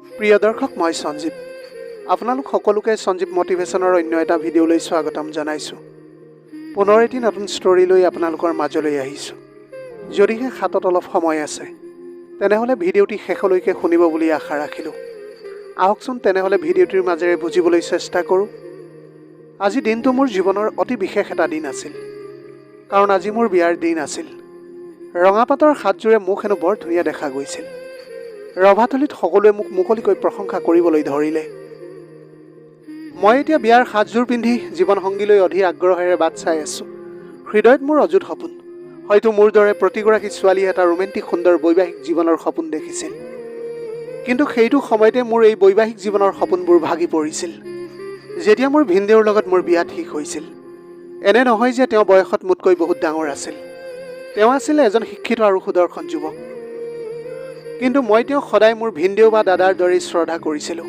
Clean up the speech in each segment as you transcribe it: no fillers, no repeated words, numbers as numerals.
প্ৰিয় দৰ্শক, মই সঞ্জীৱ। আপোনালোক সকলোকে সঞ্জীৱ মটিভেশ্যনৰ অন্য এটা ভিডিঅ'লৈ স্বাগতম জনাইছোঁ। পুনৰ এটি নতুন ষ্টৰী লৈ আপোনালোকৰ মাজলৈ আহিছোঁ। যদিহে হাতত অলপ সময় আছে তেনেহ'লে ভিডিঅ'টি শেষলৈকে শুনিব বুলি আশা ৰাখিলোঁ। আহকচোন তেনেহ'লে ভিডিঅ'টিৰ মাজেৰে বুজিবলৈ চেষ্টা কৰোঁ। আজি দিনটো মোৰ জীৱনৰ অতি বিশেষ এটা দিন আছিল, কাৰণ আজি মোৰ বিয়াৰ দিন আছিল। ৰঙাপাতৰ হাতযোৰে মোক হেনো বৰ ধুনীয়া দেখা গৈছিল। ৰভাতলিত সকলোৱে মোক মুকলিকৈ প্ৰশংসা কৰিবলৈ ধৰিলে। মই এতিয়া বিয়াৰ সাজযোৰ পিন্ধি জীৱনসংগীলৈ অধীৰ আগ্ৰহেৰে বাট চাই আছোঁ। হৃদয়ত মোৰ অযুত সপোন। হয়তো মোৰ দৰে প্ৰতিগৰাকী ছোৱালীয়ে এটা ৰোমেণ্টিক সুন্দৰ বৈবাহিক জীৱনৰ সপোন দেখিছিল। কিন্তু সেইটো সময়তে মোৰ এই বৈবাহিক জীৱনৰ সপোনবোৰ ভাগি পৰিছিল যেতিয়া মোৰ ভিনদেউৰ লগত মোৰ বিয়া ঠিক হৈছিল। এনে নহয় যে তেওঁ বয়সত মোতকৈ বহুত ডাঙৰ আছিল। তেওঁ আছিল এজন শিক্ষিত আৰু সুদৰ্শন যুৱক। কিন্তু মই তেওঁক সদায় মোৰ ভিনদেউ বা দাদাৰ দৰেই শ্ৰদ্ধা কৰিছিলোঁ।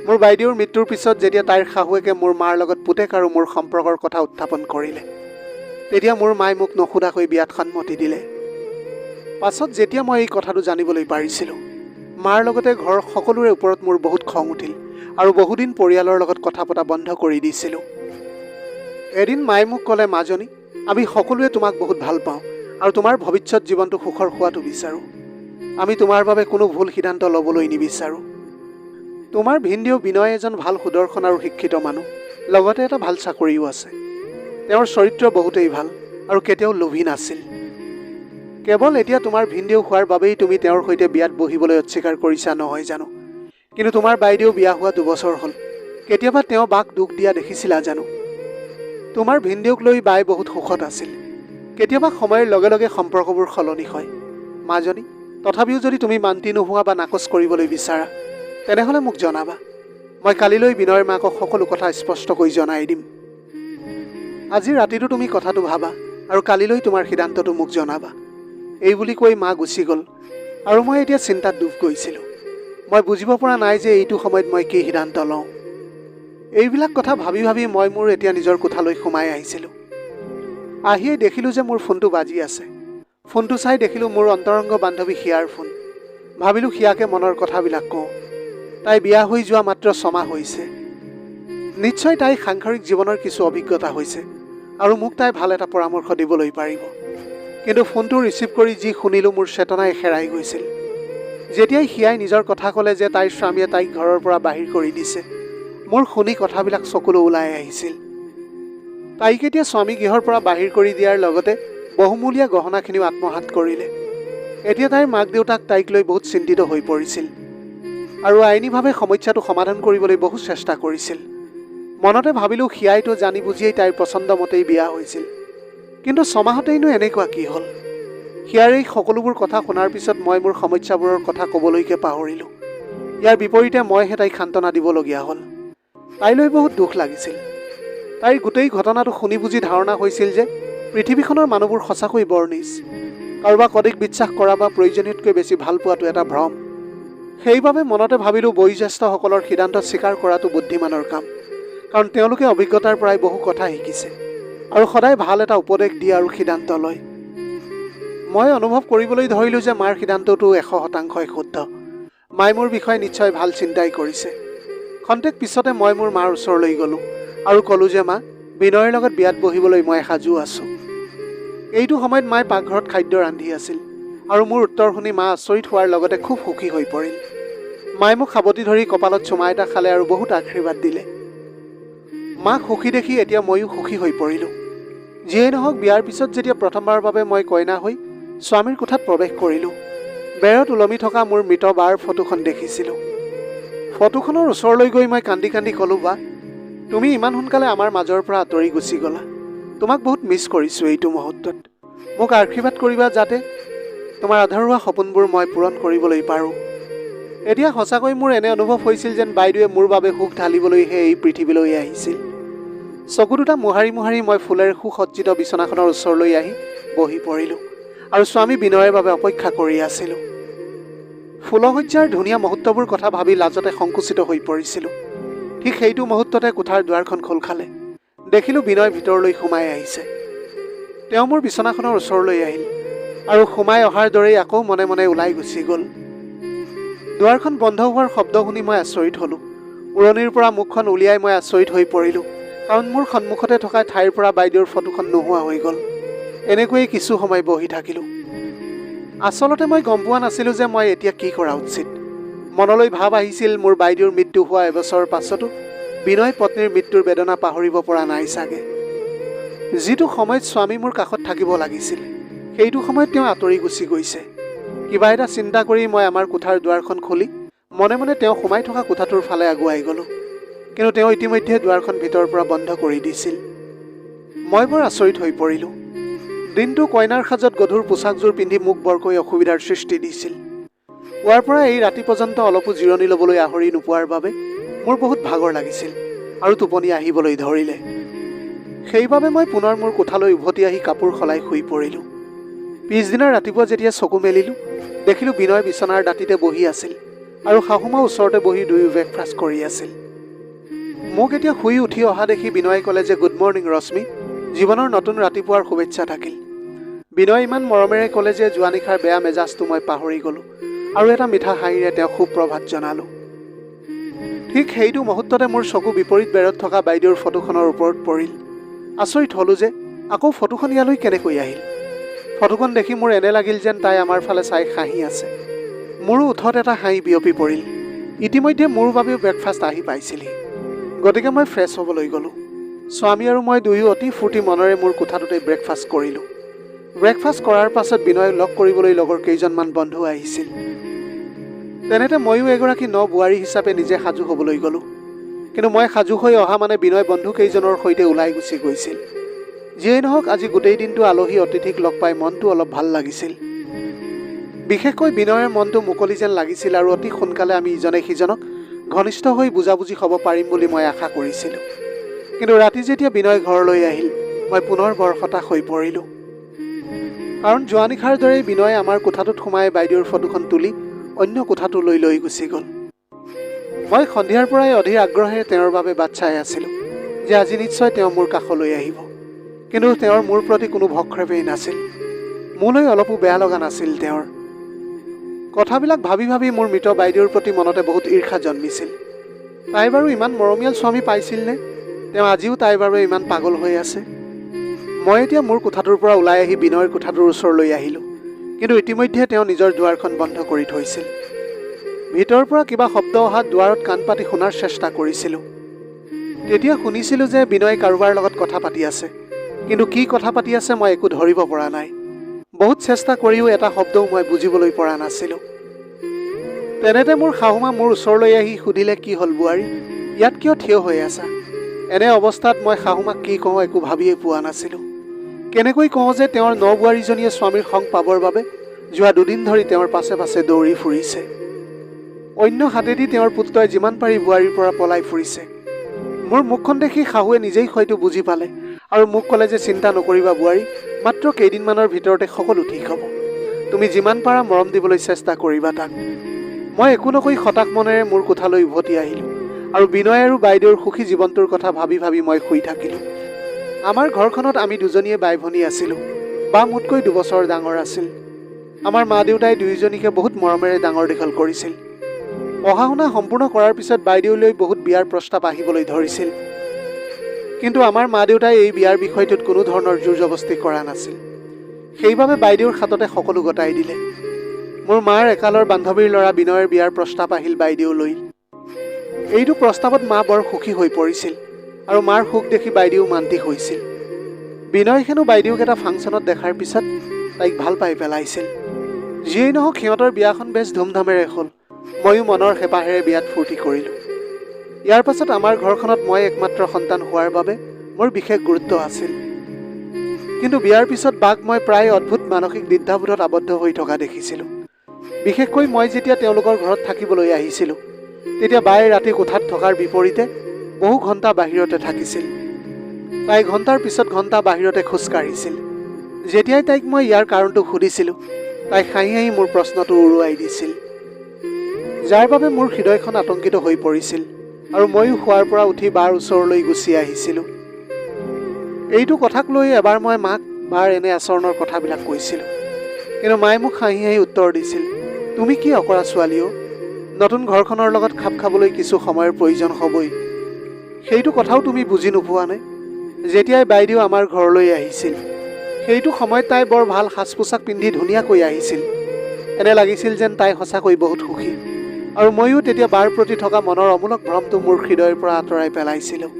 মোৰ বাইদেউৰ মৃত্যুৰ পিছত যেতিয়া তাইৰ শাহুৱেকে মোৰ মাৰ লগত পুতেক আৰু মোৰ সম্পৰ্কৰ কথা উত্থাপন কৰিলে, তেতিয়া মোৰ মায়ে মোক নসোধাকৈ বিয়াত সন্মতি দিলে। পাছত যেতিয়া মই এই কথাটো জানিবলৈ পাৰিছিলোঁ, মাৰ লগতে ঘৰৰ সকলোৰে ওপৰত মোৰ বহুত খং উঠিল আৰু বহুদিন পৰিয়ালৰ লগত কথা পতা বন্ধ কৰি দিছিলোঁ। এদিন মায়ে মোক ক'লে, মাজনী, আমি সকলোৱে তোমাক বহুত ভাল পাওঁ আৰু তোমাৰ ভৱিষ্যত জীৱনটো সুখৰ হোৱাটো বিচাৰোঁ। আমি তোমাৰ বাবে কোনো ভুল সিদ্ধান্ত ল'বলৈ নিবিচাৰোঁ। তোমাৰ ভিনদেউ বিনয় এজন ভাল সুদৰ্শন আৰু শিক্ষিত মানুহ, লগতে এটা ভাল চাকৰিও আছে। তেওঁৰ চৰিত্ৰ বহুতেই ভাল আৰু কেতিয়াও লোভী নাছিল। কেৱল এতিয়া তোমাৰ ভিনদেউ হোৱাৰ বাবেই তুমি তেওঁৰ সৈতে বিয়াত বহিবলৈ অস্বীকাৰ কৰিছা নহয় জানো? কিন্তু তোমাৰ বাইদেউ বিয়া হোৱা 2 বছৰ হ'ল। কেতিয়াবা তেওঁ বাক দুখ দিয়া দেখিছিলা জানো? তোমাৰ ভিনদেউক লৈ বাই বহুত সুখত আছিল। কেতিয়াবা সময়ৰ লগে লগে সম্পৰ্কবোৰ সলনি হয় মাজনী। তথাপিও যদি তুমি মান্তি নোহোৱা বা নাকচ কৰিবলৈ বিচাৰা তেনেহ'লে মোক জনাবা। মই কালিলৈ বিনয়ৰ মাকক সকলো কথা স্পষ্টকৈ জনাই দিম। আজি ৰাতিটো তুমি কথাটো ভাবা আৰু কালিলৈ তোমাৰ সিদ্ধান্তটো মোক জনাবা। এই বুলি কৈ মা গুচি গ'ল আৰু মই এতিয়া চিন্তাত ডুব গৈছিলোঁ। মই বুজিব পৰা নাই যে এইটো সময়ত মই কি সিদ্ধান্ত লওঁ। এইবিলাক কথা ভাবি ভাবি মই মোৰ এতিয়া নিজৰ কোঠালৈ সোমাই আহিছিলোঁ। আহিয়েই দেখিলোঁ যে মোৰ ফোনটো বাজি আছে। ফোনটো চাই দেখিলোঁ মোৰ অন্তৰংগ বান্ধৱী হিয়াৰ ফোন। ভাবিলোঁ হিয়াকে মনৰ কথাবিলাক কওঁ। তাই বিয়া হৈ যোৱা মাত্ৰ 6 মাহ হৈছে। নিশ্চয় তাই সাংসাৰিক জীৱনৰ কিছু অভিজ্ঞতা হৈছে আৰু মোক তাই ভাল এটা পৰামৰ্শ দিবলৈ পাৰিব। কিন্তু ফোনটো ৰিচিভ কৰি যি শুনিলোঁ, মোৰ চেতনাই হেৰাই গৈছিল। যেতিয়াই হিয়াই নিজৰ কথা ক'লে যে তাইৰ স্বামীয়ে তাইক ঘৰৰ পৰা বাহিৰ কৰি দিছে, মোৰ শুনি কথাবিলাক চকুলো ওলাই আহিছিল। তাইক এতিয়া স্বামী গৃহৰ পৰা বাহিৰ কৰি দিয়াৰ লগতে বহুমূলীয়া গহনাখিনিও আত্মসাৎ কৰিলে। এতিয়া তাইৰ মাক দেউতাক তাইক লৈ বহুত চিন্তিত হৈ পৰিছিল আৰু আইনীভাৱে সমস্যাটো সমাধান কৰিবলৈ বহু চেষ্টা কৰিছিল। মনতে ভাবিলোঁ, হিয়াইতো জানি বুজিয়েই তাইৰ পচন্দ মতেই বিয়া হৈছিল। কিন্তু 6 মাহতেইনো এনেকুৱা কি হ'ল? হিয়াৰ এই সকলোবোৰ কথা শুনাৰ পিছত মই মোৰ সমস্যাবোৰৰ কথা ক'বলৈকে পাহৰিলোঁ। ইয়াৰ বিপৰীতে মইহে তাইক সান্তনা দিবলগীয়া হ'ল। তাইলৈ বহুত দুখ লাগিছিল। তাইৰ গোটেই ঘটনাটো শুনি বুজি ধাৰণা হৈছিল যে পৃথিৱীখনৰ মানুহবোৰ সঁচাকৈ বৰ নীচ। কাৰোবাক অধিক বিশ্বাস কৰা বা প্ৰয়োজনীয়তকৈ বেছি ভাল পোৱাটো এটা ভ্ৰম। সেইবাবে মনতে ভাবিলোঁ, বয়োজ্যেষ্ঠসকলৰ সিদ্ধান্ত স্বীকাৰ কৰাটো বুদ্ধিমানৰ কাম, কাৰণ তেওঁলোকে অভিজ্ঞতাৰ পৰাই বহু কথা শিকিছে আৰু সদায় ভাল এটা উপদেশ দিয়ে আৰু সিদ্ধান্ত লয়। মই অনুভৱ কৰিবলৈ ধৰিলোঁ যে মাৰ সিদ্ধান্তটো 100% শুদ্ধ। মায়ে মোৰ বিষয়ে নিশ্চয় ভাল চিন্তাই কৰিছে। খন্তেক পিছতে মই মোৰ মাৰ ওচৰলৈ গ'লোঁ আৰু ক'লোঁ যে, মা, বিনয়ৰ লগত বিয়াত বহিবলৈ মই সাজু আছোঁ। এইটো সময়ত মায়ে পাকঘৰত খাদ্য ৰান্ধি আছিল আৰু মোৰ উত্তৰ শুনি মা আচৰিত হোৱাৰ লগতে খুব সুখী হৈ পৰিল। মায়ে মোক সাৱটি ধৰি কপালত চুমা এটা খালে আৰু বহুত আশীৰ্বাদ দিলে। মাক সুখী দেখি এতিয়া ময়ো সুখী হৈ পৰিলোঁ। যিয়েই নহওক, বিয়াৰ পিছত যেতিয়া প্ৰথমবাৰৰ বাবে মই কইনা হৈ স্বামীৰ কোঠাত প্ৰৱেশ কৰিলোঁ, বেৰত ওলমি থকা মোৰ মৃত বাৰ ফটোখন দেখিছিলোঁ। ফটোখনৰ ওচৰলৈ গৈ মই কান্দি কান্দি ক'লোঁ, বা, তুমি ইমান সোনকালে আমাৰ মাজৰ পৰা আঁতৰি গুচি গ'লা। তোমাক বহুত মিছ কৰিছোঁ এইটো মুহূৰ্তত। মোক আশীৰ্বাদ কৰিবা যাতে তোমাৰ আধৰুৱা সপোনবোৰ মই পূৰণ কৰিবলৈ পাৰোঁ। এতিয়া সঁচাকৈ মোৰ এনে অনুভৱ হৈছিল যেন বাইদেৱে মোৰ বাবে সুখ ঢালিবলৈহে এই পৃথিৱীলৈ আহিছিল। চকু দুটা মোহাৰি মোহাৰি মই ফুলেৰে সুসজ্জিত বিচনাখনৰ ওচৰলৈ আহি বহি পৰিলোঁ আৰু স্বামী বিনয়ৰ বাবে অপেক্ষা কৰি আছিলোঁ। ফুলসজ্জাৰ ধুনীয়া মুহূৰ্তবোৰ কথা ভাবি লাজতে সংকুচিত হৈ পৰিছিলোঁ। ঠিক সেইটো মুহূৰ্ততে কোঠাৰ দুৱাৰখন খোল খালে। দেখিলোঁ বিনয় ভিতৰলৈ সোমাই আহিছে। তেওঁ মোৰ বিচনাখনৰ ওচৰলৈ আহিল আৰু সোমাই অহাৰ দৰেই আকৌ মনে মনে ওলাই গুচি গ'ল। দুৱাৰখন বন্ধ হোৱাৰ শব্দ শুনি মই আচৰিত হ'লোঁ। উৰণিৰ পৰা মুখখন উলিয়াই মই আচৰিত হৈ পৰিলোঁ, কাৰণ মোৰ সন্মুখতে থকা ঠাইৰ পৰা বাইদেউৰ ফটোখন নোহোৱা হৈ গ'ল। এনেকৈয়ে কিছু সময় বহি থাকিলোঁ। আচলতে মই গম পোৱা নাছিলোঁ যে মই এতিয়া কি কৰা উচিত। মনলৈ ভাৱ আহিছিল, মোৰ বাইদেউৰ মৃত্যু হোৱা এবছৰৰ পাছতো বিনয় পত্নীৰ মৃত্যুৰ বেদনা পাহৰিব পৰা নাই চাগে। যিটো সময়ত স্বামী মোৰ কাষত থাকিব লাগিছিল, সেইটো সময়ত তেওঁ আঁতৰি গুচি গৈছে। কিবা এটা চিন্তা কৰি মই আমাৰ কোঠাৰ দুৱাৰখন খুলি মনে মনে তেওঁ সোমাই থকা কোঠাটোৰ ফালে আগুৱাই গ'লোঁ। কিন্তু তেওঁ ইতিমধ্যে দুৱাৰখন ভিতৰৰ পৰা বন্ধ কৰি দিছিল। মই বৰ আচৰিত হৈ পৰিলোঁ। দিনটো কইনাৰ সাজত গধুৰ পোছাকযোৰ পিন্ধি মোক বৰকৈ অসুবিধাৰ সৃষ্টি দিছিল। পুৱাৰ পৰা এই ৰাতি পৰ্যন্ত অলপো জিৰণি ল'বলৈ আহৰি নোপোৱাৰ বাবে মোৰ বহুত ভাগৰ লাগিছিল আৰু টোপনি আহিবলৈ ধৰিলে। সেইবাবে মই পুনৰ মোৰ কোঠালৈ উভতি আহি কাপোৰ সলাই শুই পৰিলোঁ। পিছদিনা ৰাতিপুৱা যেতিয়া চকু মেলিলোঁ, দেখিলোঁ বিনয় বিচনাৰ দাঁতিতে বহি আছিল আৰু শাহুমা ওচৰতে বহি দুয়ো ব্ৰেকফাষ্ট কৰি আছিল। মোক এতিয়া শুই উঠি অহা দেখি বিনয়ে ক'লে যে গুড মৰ্ণিং ৰশ্মি, জীৱনৰ নতুন ৰাতিপুৱাৰ শুভেচ্ছা থাকিল। বিনয় ইমান মৰমেৰে ক'লে যে যোৱা নিশাৰ বেয়া মেজাজটো মই পাহৰি গ'লোঁ আৰু এটা মিঠা হাঁহিৰে তেওঁক সুপ্ৰভাত জনালোঁ। ঠিক সেইটো মুহূৰ্ততে মোৰ চকু বিপৰীত বেৰত থকা বাইদেউৰ ফটোখনৰ ওপৰত পৰিল। আচৰিত হ'লোঁ যে আকৌ ফটোখন ইয়ালৈ কেনেকৈ আহিল। ফটোখন দেখি মোৰ এনে লাগিল যেন তাই আমাৰ ফালে চাই হাঁহি আছে। মোৰো ওঠত এটা হাঁহি বিয়পি পৰিল। ইতিমধ্যে মোৰ বাবেও ব্ৰেকফাষ্ট আহি পাইছিলহি। গতিকে মই ফ্ৰেছ হ'বলৈ গ'লোঁ। স্বামী আৰু মই দুয়ো অতি ফূৰ্তি মনেৰে মোৰ কোঠাটোতে ব্ৰেকফাষ্ট কৰিলোঁ। ব্ৰেকফাষ্ট কৰাৰ পাছত বিনয়ক লগ কৰিবলৈ লগৰ কেইজনমান বন্ধু আহিছিল। তেনেতে ময়ো এগৰাকী বোৱাৰী হিচাপে নিজে সাজু হ'বলৈ গ'লোঁ। কিন্তু মই সাজু হৈ অহা মানে বিনয় বন্ধু কেইজনৰ সৈতে ওলাই গুচি গৈছিল। যিয়েই নহওক, আজি গোটেই দিনটো আলহী অতিথিক লগ পাই মনটো অলপ ভাল লাগিছিল। বিশেষকৈ বিনয়ৰ মনটো মুকলি যেন লাগিছিল আৰু অতি সোনকালে আমি ইজনে সিজনক ঘনিষ্ঠ হৈ বুজাবুজি হ'ব পাৰিম বুলি মই আশা কৰিছিলোঁ। কিন্তু ৰাতি যেতিয়া বিনয় ঘৰলৈ আহিল, মই পুনৰ বৰ হতাশ হৈ পৰিলোঁ। কাৰণ যোৱা নিশাৰ দৰেই বিনয় আমাৰ কোঠাটোত সোমাই বাইদেউৰ ফটোখন তুলি অন্য কোঠাটোলৈ লৈ গুচি গ'ল। মই সন্ধিয়াৰ পৰাই অধীৰ আগ্ৰহেৰে তেওঁৰ বাবে বাট চাই আছিলোঁ যে আজি নিশ্চয় তেওঁ মোৰ কাষলৈ আহিব। কিন্তু তেওঁৰ মোৰ প্ৰতি কোনো ভক্ষেপেই নাছিল। মোলৈ অলপো বেয়া লগা নাছিল তেওঁৰ। কথাবিলাক ভাবি ভাবি মোৰ মৃত বাইদেউৰ প্ৰতি মনতে বহুত ঈৰ্ষা জন্মিছিল। তাই বাৰু ইমান মৰমীয়াল স্বামী পাইছিলনে? তেওঁ আজিও তাইৰ বাবে ইমান পাগল হৈ আছে। মই এতিয়া মোৰ কোঠাটোৰ পৰা ওলাই আহি বিনয়ৰ কোঠাটোৰ ওচৰলৈ আহিলোঁ। কিন্তু ইতিমধ্যে তেওঁ নিজৰ দুৱাৰখন বন্ধ কৰি থৈছিল। ভিতৰৰ পৰা কিবা শব্দ অহাত দুৱাৰত কাণ পাতি শুনাৰ চেষ্টা কৰিছিলোঁ। তেতিয়া শুনিছিলোঁ যে বিনয় কাৰোবাৰ লগত কথা পাতি আছে। কিন্তু কি কথা পাতি আছে মই একো ধৰিব পৰা নাই। বহুত চেষ্টা কৰিও এটা শব্দও মই বুজিবলৈ পৰা নাছিলোঁ। তেনেতে মোৰ শাহুমা মোৰ ওচৰলৈ আহি সুধিলে, কি হ'ল বোৱাৰী, ইয়াত কিয় থিয় হৈ আছা? এনে অৱস্থাত মই শাহুমাক কি কওঁ একো ভাবিয়েই পোৱা নাছিলোঁ। কেনেকৈ কওঁ যে তেওঁৰ বোৱাৰীজনীয়ে স্বামীৰ সং পাবৰ বাবে যোৱা 2 দিন ধৰি তেওঁৰ পাছে পাছে দৌৰি ফুৰিছে। অন্য হাতেদি তেওঁৰ পুত্ৰই যিমান পাৰি বোৱাৰীৰ পৰা পলাই ফুৰিছে। মোৰ মুখখন দেখি শাহুৱে নিজেই হয়তো বুজি পালে আৰু মোক ক'লে যে চিন্তা নকৰিবা বোৱাৰী, মাত্ৰ কেইদিনমানৰ ভিতৰতে সকলো ঠিক হ'ব। তুমি যিমান পাৰা মৰম দিবলৈ চেষ্টা কৰিবা তাক। মই একো নকৈ হতাশ মনেৰে মোৰ কোঠালৈ উভতি আহিলোঁ আৰু বিনয় আৰু বাইদেউৰ সুখী জীৱনটোৰ কথা ভাবি ভাবি মই শুই থাকিলোঁ। আমাৰ ঘৰখনত আমি দুজনীয়ে বাই ভনী আছিলোঁ। বা মোতকৈ 2 বছৰ ডাঙৰ আছিল। আমাৰ মা দেউতাই দুয়োজনীকে বহুত মৰমেৰে ডাঙৰ দীঘল কৰিছিল। পঢ়া শুনা সম্পূৰ্ণ কৰাৰ পিছত বাইদেউলৈ বহুত বিয়াৰ প্ৰস্তাৱ আহিবলৈ ধৰিছিল। কিন্তু আমাৰ মা দেউতাই এই বিয়াৰ বিষয়টোত কোনো ধৰণৰ জোৰ জবস্তি কৰা নাছিল। সেইবাবে বাইদেউৰ হাততে সকলো গতাই দিলে। মোৰ মাৰ একালৰ বান্ধৱীৰ ল'ৰা বিনয়ৰ বিয়াৰ প্ৰস্তাৱ আহিল বাইদেউলৈ। এইটো প্ৰস্তাৱত মা বৰ সুখী হৈ পৰিছিল আৰু মাৰ সুখ দেখি বাইদেউ মান্তিক হৈছিল। বিনয় হেনো বাইদেউক এটা ফাংচনত দেখাৰ পিছত তাইক ভাল পাই পেলাইছিল। যিয়েই নহওক, সিহঁতৰ বিয়াখন বেছ ধুমধামেৰে হ'ল। ময়ো মনৰ হেঁপাহেৰে বিয়াত ফূৰ্তি কৰিলোঁ। ইয়াৰ পাছত আমাৰ ঘৰখনত মই একমাত্ৰ সন্তান হোৱাৰ বাবে মোৰ বিশেষ গুৰুত্ব আছিল। কিন্তু বিয়াৰ পিছত বাক মই প্ৰায় অদ্ভুত মানসিক দ্বিধাবোধত আবদ্ধ হৈ থকা দেখিছিলোঁ। বিশেষকৈ মই যেতিয়া তেওঁলোকৰ ঘৰত থাকিবলৈ আহিছিলোঁ, তেতিয়া বাই ৰাতি কোঠাত থকাৰ বিপৰীতে বহু ঘণ্টা বাহিৰতে থাকিছিল। তাই ঘণ্টাৰ পিছত ঘণ্টা বাহিৰতে খোজকাঢ়িছিল। যেতিয়াই তাইক মই ইয়াৰ কাৰণটো সুধিছিলোঁ, তাই হাঁহি হাঁহি মোৰ প্ৰশ্নটো উৰুৱাই দিছিল। যাৰ বাবে মোৰ হৃদয়খন আতংকিত হৈ পৰিছিল আৰু ময়ো শোৱাৰ পৰা উঠি বাৰ ওচৰলৈ গুচি আহিছিলোঁ। এইটো কথাক লৈ এবাৰ মই মাক বাৰ এনে আচৰণৰ কথাবিলাক কৈছিলোঁ। কিন্তু মায়ে মোক হাঁহি হাঁহি উত্তৰ দিছিল, তুমি কি অকৰা ছোৱালী অ'? নতুন ঘৰখনৰ লগত খাপ খাবলৈ কিছু সময়ৰ প্ৰয়োজন হ'বই। সেইটো কথাও তুমি বুজি নোপোৱানে? যেতিয়াই বাইদেউ আমাৰ ঘৰলৈ আহিছিল, সেইটো সময়ত তাই বৰ ভাল সাজ পোছাক পিন্ধি ধুনীয়াকৈ আহিছিল। এনে লাগিছিল যেন তাই সঁচাকৈ বহুত সুখী। আৰু ময়ো তেতিয়া বাৰ প্ৰতি থকা মনৰ অমূলক ভ্ৰমটো মোৰ হৃদয়ৰ পৰা আঁতৰাই পেলাইছিলোঁ।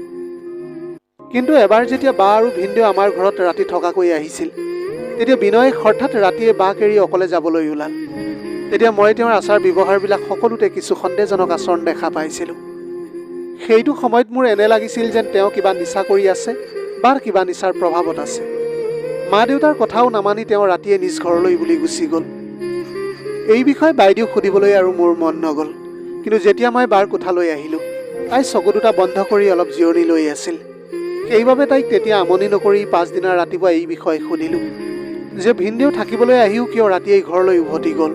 কিন্তু এবাৰ যেতিয়া বা আৰু ভিনদেউ আমাৰ ঘৰত ৰাতি থকাকৈ আহিছিল, তেতিয়া বিনয়ে হঠাৎ ৰাতিয়ে বাক এৰি অকলে যাবলৈ ওলাল। তেতিয়া মই তেওঁৰ আচাৰ ব্যৱহাৰবিলাক সকলোতে কিছু সন্দেহজনক আচৰণ দেখা পাইছিলোঁ। সেইটো সময়ত মোৰ এনে লাগিছিল যেন তেওঁ কিবা নিচা কৰি আছে বা কিবা নিচাৰ প্ৰভাৱত আছে। মা দেউতাৰ কথাও নামানি তেওঁ ৰাতিয়ে নিজ ঘৰলৈ বুলি গুচি গ'ল। এই বিষয়ে বাইদেউক সুধিবলৈ আৰু মোৰ মন নগ'ল। কিন্তু যেতিয়া মই বাৰ কোঠালৈ আহিলোঁ, তাই চকু দুটা বন্ধ কৰি অলপ জিৰণি লৈ আছিল। সেইবাবে তাইক তেতিয়া আমনি নকৰি পাছদিনা ৰাতিপুৱা এই বিষয়ে সুধিলোঁ যে ভিনদেউ থাকিবলৈ আহিও কিয় ৰাতিয়েই ঘৰলৈ উভতি গ'ল।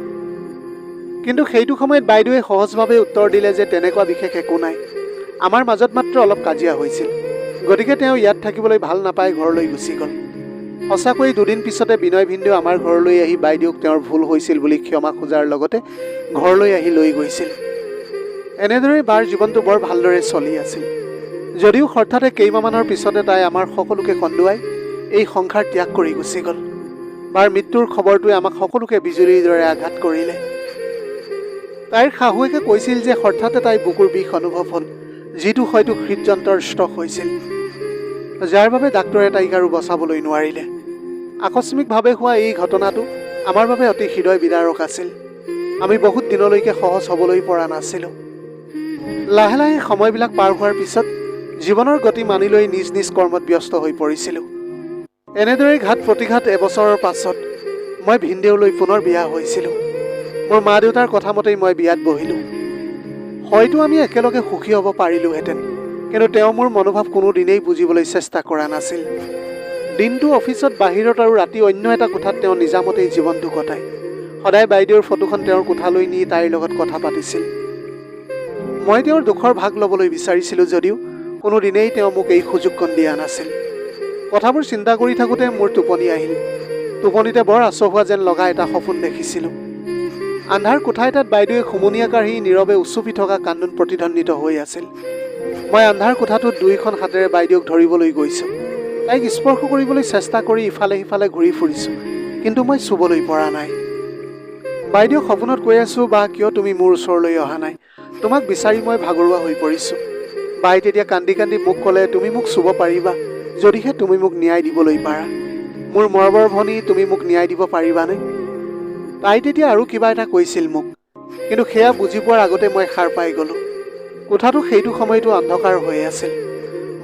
কিন্তু সেইটো সময়ত বাইদেৱে সহজভাৱে উত্তৰ দিলে যে তেনেকুৱা বিশেষ একো নাই, আমাৰ মাজত মাত্ৰ অলপ কাজিয়া হৈছিল, গতিকে তেওঁ ইয়াত থাকিবলৈ ভাল নাপাই ঘৰলৈ গুচি গ'ল। সঁচাকৈ দুদিন পিছতে বিনয় ভিনদেউ আমাৰ ঘৰলৈ আহি বাইদেউক তেওঁৰ ভুল হৈছিল বুলি ক্ষমা খোজাৰ লগতে ঘৰলৈ আহি লৈ গৈছিল। এনেদৰে বাৰ জীৱনটো বৰ ভালদৰে চলি আছিল। যদিও হঠাতে কেইমাহমানৰ পিছতে তাই আমাৰ সকলোকে কন্দুৱাই এই সংসাৰ ত্যাগ কৰি গুচি গ'ল। বাৰ মৃত্যুৰ খবৰটোৱে আমাক সকলোকে বিজুলীৰ দৰে আঘাত কৰিলে। তাইৰ শাহুৱেকে কৈছিল যে হঠাতে তাইৰ বুকুৰ বিষ অনুভৱ হ'ল, যিটো হয়তো হৃদযন্ত্ৰৰ ষ্ট্ৰক হৈছিল, যাৰ বাবে ডাক্তৰে তাইক আৰু বচাবলৈ নোৱাৰিলে। আকস্মিকভাৱে হোৱা এই ঘটনাটো আমাৰ বাবে অতি হৃদয় বিদাৰক আছিল। আমি বহুত দিনলৈকে সহজ হ'বলৈ পৰা নাছিলোঁ। লাহে লাহে সময়বিলাক পাৰ হোৱাৰ পিছত জীৱনৰ গতি মানি লৈ নিজ নিজ কৰ্মত ব্যস্ত হৈ পৰিছিলোঁ। এনেদৰে ঘাত প্ৰতিঘাত এবছৰৰ পাছত মই ভিনদেউলৈ পুনৰ বিয়া হৈছিলোঁ। মোৰ মা দেউতাৰ কথা মতেই মই বিয়াত বহিলোঁ। হয়তো আমি একেলগে সুখী হ'ব পাৰিলোহেঁতেন, কিন্তু তেওঁ মোৰ মনোভাৱ কোনোদিনেই বুজিবলৈ চেষ্টা কৰা নাছিল। দিনটো অফিচত বাহিৰত আৰু ৰাতি অন্য এটা কোঠাত তেওঁ নিজামতেই জীৱনটো কটায়। সদায় বাইদেউৰ ফটোখন তেওঁৰ কোঠালৈ নি তাইৰ লগত কথা পাতিছিল। মই তেওঁৰ দুখৰ ভাগ ল'বলৈ বিচাৰিছিলোঁ যদিও কোনোদিনেই তেওঁ মোক এই সুযোগকণ দিয়া নাছিল। কথাবোৰ চিন্তা কৰি থাকোঁতে মোৰ টোপনি আহিল। টোপনিতে বৰ আচহুৱা যেন লগা এটা সপোন দেখিছিলোঁ। আন্ধাৰ কোঠা এটাত বাইদেৱে খুমনীয়া কাঢ়ি নীৰৱে উচুপি থকা কান্দোন প্ৰতিধ্বনিত হৈ আছিল। মই আন্ধাৰ কোঠাটোত দুইখন হাতেৰে বাইদেউক ধৰিবলৈ গৈছোঁ। তাইক স্পৰ্শ কৰিবলৈ চেষ্টা কৰি ইফালে সিফালে ঘূৰি ফুৰিছোঁ, কিন্তু মই চুবলৈ পৰা নাই। বাইদেউক সপোনত কৈ আছোঁ, বা কিয় তুমি মোৰ ওচৰলৈ অহা নাই? তোমাক বিচাৰি মই ভাগৰুৱা হৈ পৰিছোঁ। বাই তেতিয়া কান্দি কান্দি মোক ক'লে, তুমি মোক চুব পাৰিবা যদিহে তুমি মোক ন্যায় দিবলৈ পাৰা। মোৰ মৰমৰ ভনী, তুমি মোক ন্যায় দিব পাৰিবানে? তাই তেতিয়া আৰু কিবা এটা কৈছিল মোক, কিন্তু সেয়া বুজি পোৱাৰ আগতে মই সাৰ পাই গ'লোঁ। কোঠাটো সেইটো সময়তো অন্ধকাৰ হৈ আছিল।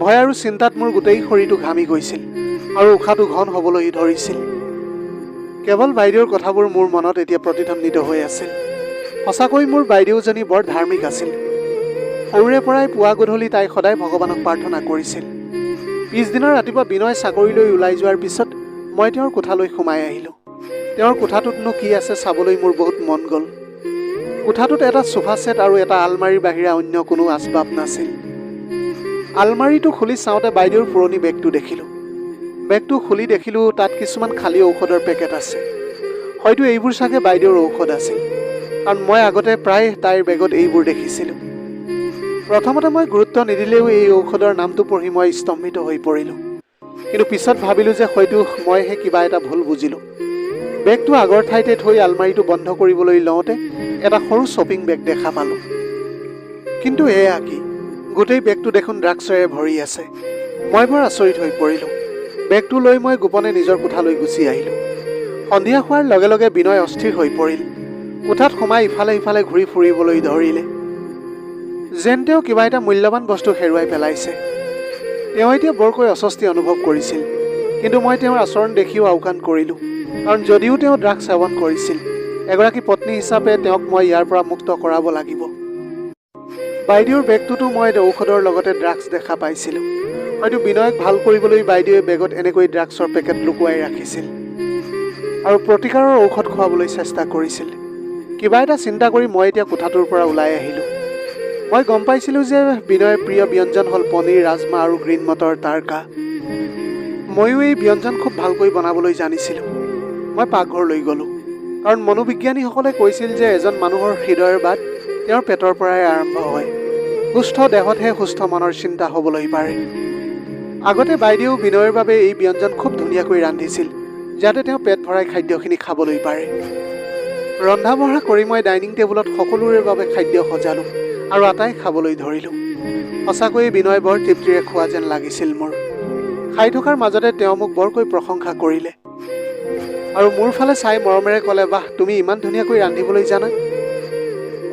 ভয় আৰু চিন্তাত মোৰ গোটেই শৰীৰটো ঘামি গৈছিল আৰু উশাহটো ঘন হ'বলৈ ধৰিছিল। কেৱল বাইদেউৰ কথাবোৰ মোৰ মনত এতিয়া প্ৰতিধ্বনিত হৈ আছিল। সঁচাকৈ মোৰ বাইদেউজনী বৰ ধাৰ্মিক আছিল। সৰুৰে পৰাই পুৱা গধূলি তাই সদায় ভগৱানক প্ৰাৰ্থনা কৰিছিল। পিছদিনা ৰাতিপুৱা বিনয় চাকৰিলৈ ওলাই যোৱাৰ পিছত মই তেওঁৰ কোঠালৈ সোমাই আহিলোঁ। তেওঁৰ কোঠাটোতনো কি আছে চাবলৈ মোৰ বহুত মন গ'ল। কোঠাটোত এটা সোফা ছেট আৰু এটা আলমাৰীৰ বাহিৰে অন্য কোনো আচবাব নাছিল। আলমাৰীটো খুলি চাওঁতে বাইদেউৰ পুৰণি বেগটো দেখিলোঁ। বেগটো খুলি দেখিলোঁ তাত কিছুমান খালী ঔষধৰ পেকেট আছে। হয়তো এইবোৰ চাগে বাইদেউৰ ঔষধ আছিল, কাৰণ মই আগতে প্ৰায় তাইৰ বেগত এইবোৰ দেখিছিলোঁ। প্ৰথমতে মই গুৰুত্ব নিদিলেও এই ঔষধৰ নামটো পঢ়ি মই স্তম্ভিত হৈ পৰিলোঁ। কিন্তু পিছত ভাবিলোঁ যে হয়তো মইহে কিবা এটা ভুল বুজিলোঁ। বেগটো আগৰ ঠাইতে থৈ আলমাৰীটো বন্ধ কৰিবলৈ লওঁতে এটা সৰু শ্বপিং বেগ দেখা পালোঁ। কিন্তু এয়া কি? গোটেই বেগটো দেখোন ড্ৰাগছেৰে ভৰি আছে। মই বৰ আচৰিত হৈ পৰিলোঁ। বেগটো লৈ মই গোপনে নিজৰ কোঠালৈ গুচি আহিলোঁ। সন্ধিয়া হোৱাৰ লগে লগে বিনয় অস্থিৰ হৈ পৰিল। কোঠাত সোমাই ইফালে সিফালে ঘূৰি ফুৰিবলৈ ধৰিলে, যেন তেওঁ কিবা এটা মূল্যৱান বস্তু হেৰুৱাই পেলাইছে। তেওঁ এতিয়া বৰকৈ অস্বস্তি অনুভৱ কৰিছিল, কিন্তু মই তেওঁৰ আচৰণ দেখিও আওকাণ কৰিলোঁ, কাৰণ যদিও তেওঁ ড্ৰাগছ সেৱন কৰিছিল, এগৰাকী পত্নী হিচাপে তেওঁক মই ইয়াৰ পৰা মুক্ত কৰাব লাগিব। বাইদেউৰ বেগটোতো মই ঔষধৰ লগতে ড্ৰাগছ দেখা পাইছিলোঁ। হয়তো বিনয়ক ভাল কৰিবলৈ বাইদেৱে বেগত এনেকৈ ড্ৰাগছৰ পেকেট লুকুৱাই ৰাখিছিল আৰু প্ৰতিকাৰৰ ঔষধ খুৱাবলৈ চেষ্টা কৰিছিল। কিবা এটা চিন্তা কৰি মই এতিয়া কোঠাটোৰ পৰা ওলাই আহিলোঁ। মই গম পাইছিলোঁ যে বিনয়ৰ প্ৰিয় ব্যঞ্জন হ'ল পনীৰ, ৰাজমাহ আৰু গ্ৰীণ মটৰ তাৰকা। ময়ো এই ব্যঞ্জন খুব ভালকৈ বনাবলৈ জানিছিলোঁ। মই পাকঘৰলৈ গ'লোঁ, কাৰণ মনোবিজ্ঞানীসকলে কৈছিল যে এজন মানুহৰ হৃদয়ৰ বাট তেওঁৰ পেটৰ পৰাই আৰম্ভ হয়। সুস্থ দেহতহে সুস্থ মনৰ চিন্তা হ'বলৈ পাৰে। আগতে বাইদেউ বিনয়ৰ বাবে এই ব্যঞ্জন খুব ধুনীয়াকৈ ৰান্ধিছিল, যাতে তেওঁ পেট ভৰাই খাদ্যখিনি খাবলৈ পাৰে। ৰন্ধা বঢ়া কৰি মই ডাইনিং টেবুলত সকলোৰে বাবে খাদ্য সজালোঁ আৰু আটাই খাবলৈ ধৰিলোঁ। সঁচাকৈয়ে বিনয় বৰ তৃপ্তিৰে খোৱা যেন লাগিছিল মোৰ। খাই থকাৰ মাজতে তেওঁ মোক বৰকৈ প্ৰশংসা কৰিলে আৰু মোৰ ফালে চাই মৰমেৰে ক'লে, বাহ, তুমি ইমান ধুনীয়াকৈ ৰান্ধিবলৈ জানা।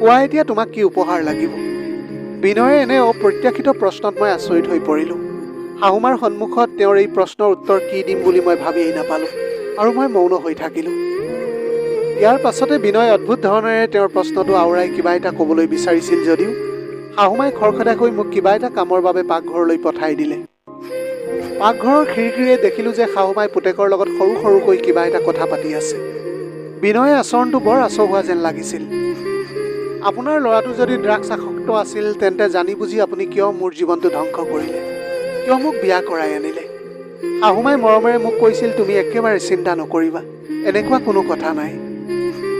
কোৱা এতিয়া তোমাক কি উপহাৰ লাগিব। বিনয়ে এনে অপ্ৰত্যাশিত প্ৰশ্নত মই আচৰিত হৈ পৰিলোঁ। শাহুমাৰ সন্মুখত তেওঁৰ এই প্ৰশ্নৰ উত্তৰ কি দিম বুলি মই ভাবিয়েই নাপালোঁ আৰু মই মৌন হৈ থাকিলোঁ। ইয়াৰ পাছতে বিনয় অদ্ভুত ধৰণেৰে তেওঁৰ প্ৰশ্নটো আওৰাই কিবা এটা ক'বলৈ বিচাৰিছিল যদিও শাহুমাই খৰখেদাকৈ মোক কিবা এটা কামৰ বাবে পাকঘৰলৈ পঠাই দিলে। পাকঘৰৰ খিৰিকীৰে দেখিলোঁ যে শাহুমাই পুতেকৰ লগত সৰু সৰুকৈ কিবা এটা কথা পাতি আছে। বিনয়ে আচৰণটো বৰ আচহুৱা যেন লাগিছিল। আপোনাৰ ল'ৰাটো যদি ড্ৰাগছ আসক্ত আছিল, তেন্তে জানি বুজি আপুনি কিয় মোৰ জীৱনটো ধ্বংস কৰিলে, কিয় মোক বিয়া কৰাই আনিলে। শাহুমাই মৰমেৰে মোক কৈছিল, তুমি একেবাৰে চিন্তা নকৰিবা, এনেকুৱা কোনো কথা নাই।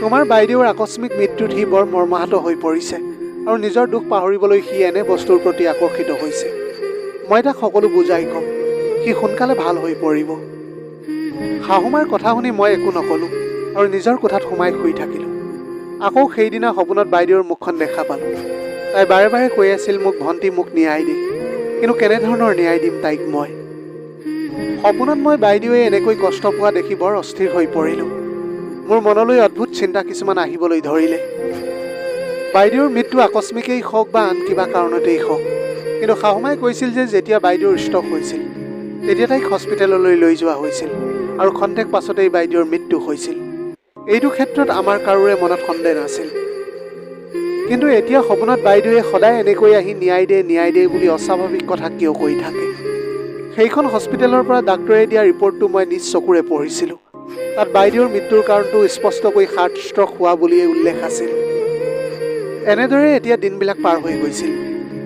তোমাৰ বাইদেউৰ আকস্মিক মৃত্যুত সি বৰ মৰ্মাহত হৈ পৰিছে আৰু নিজৰ দুখ পাহৰিবলৈ সি এনে বস্তুৰ প্ৰতি আকৰ্ষিত হৈছে। মই তাক সকলো বুজাই ক'ম, সি সোনকালে ভাল হৈ পৰিব। শাহুমাৰ কথা শুনি মই একো নক'লোঁ আৰু নিজৰ কোঠাত সোমাই শুই থাকিলোঁ। আকৌ সেইদিনা সপোনত বাইদেউৰ মুখখন দেখা পালোঁ। তাই বাৰে বাৰে কৈ আছিল মোক, ভণ্টি মোক ন্যায় দে। কিন্তু কেনেধৰণৰ ন্যায় দিম তাইক মই। সপোনত মই বাইদেউৱে এনেকৈ কষ্ট পোৱা দেখি বৰ অস্থিৰ হৈ পৰিলোঁ। মোৰ মনলৈ অদ্ভুত চিন্তা কিছুমান আহিবলৈ ধৰিলে। বাইদেউৰ মৃত্যু আকস্মিকেই হওক বা আন কিবা কাৰণতেই হওক, কিন্তু শাহুমাই কৈছিল যে যেতিয়া বাইদেউৰ ষ্ট্ৰক হৈছিল তেতিয়া তাইক হস্পিটেললৈ লৈ যোৱা হৈছিল আৰু খন্তেক পাছতেই বাইদেউৰ মৃত্যু হৈছিল। এইটো ক্ষেত্ৰত আমাৰ কাৰোৰে মনত সন্দেহ নাছিল। কিন্তু এতিয়া সপোনত বাইদেউৱে সদায় এনেকৈ আহি ন্যায় দে বুলি অস্বাভাৱিক কথা কিয় কৈ থাকে। সেইখন হস্পিটেলৰ পৰা ডাক্তৰে দিয়া ৰিপৰ্টটো মই নিজ চকুৰে পঢ়িছিলোঁ। তাত বাইদেউৰ মৃত্যুৰ কাৰণটো স্পষ্টকৈ হাৰ্ট ষ্ট্ৰক হোৱা বুলিয়েই উল্লেখ আছিল। এনেদৰে এতিয়া দিনবিলাক পাৰ হৈ গৈছিল,